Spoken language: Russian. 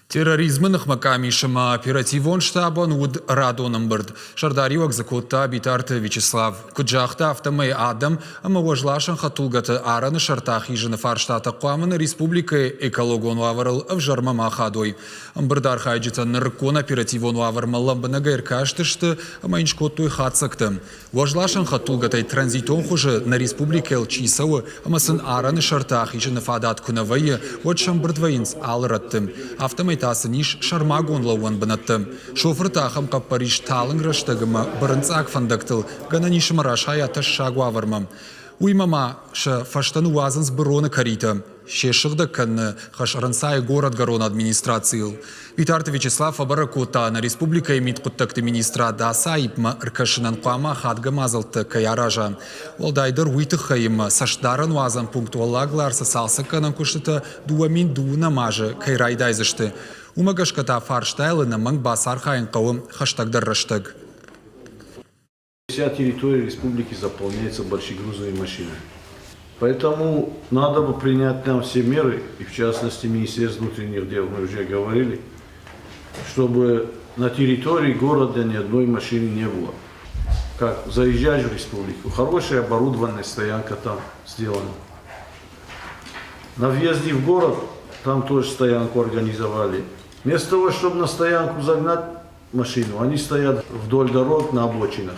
Терроризмның макамишыма оперативон штабон уд радоным бырд. Шардарио экзекутта битарты Вячеслав. Куджахта автомей адам, ама вожлашын хатулгаты араны шартах ежіні фарштаты қуамыны республика экологон ваварыл авжарма махадой. Амбырдар хайджита ныркон оперативон вавармалам бінага иркаштышты, ама иншкоттуй хатсыктым. Вожлашын хатулгатай транзитон хуже на республике Элчисауы, ама сын араны шартах ежіні фадат кунавайы, вот шамбырдвайынс алыраттым. Автомей Тасыниш шармагон лауан бінаттым. Шофыр тахым каппариш талың раштығыма бірінцак фандактыл, гананишым рашаята шагуавармам. Уймама ша фаштану вазынс біроны карита. Шешығды кәнні хашарансай город гарон администрацийл. Витарты Вячеслав Абаракута на республика имит құттықты министра даса ипма іркашынан қуама хадғы мазылты каяража. Олдайдыр уйты хайымы саштарын вазан пунктуаллаглар сасалсы кәнін күштіті дуамин дуына мажы кайрайдайзышты. Умагашката фарштайлы мың басар хайын қауым хаштагдар раштаг. Вся территория республики заполняется большегрузовыми машинами. Поэтому надо бы принять нам все меры, и в частности Министерство внутренних дел, мы уже говорили, чтобы на территории города ни одной машины не было. Как заезжаешь в республику, хорошая оборудованная стоянка там сделана. На въезде в город там тоже стоянку организовали. Вместо того, чтобы на стоянку загнать машину, они стоят вдоль дорог на обочинах.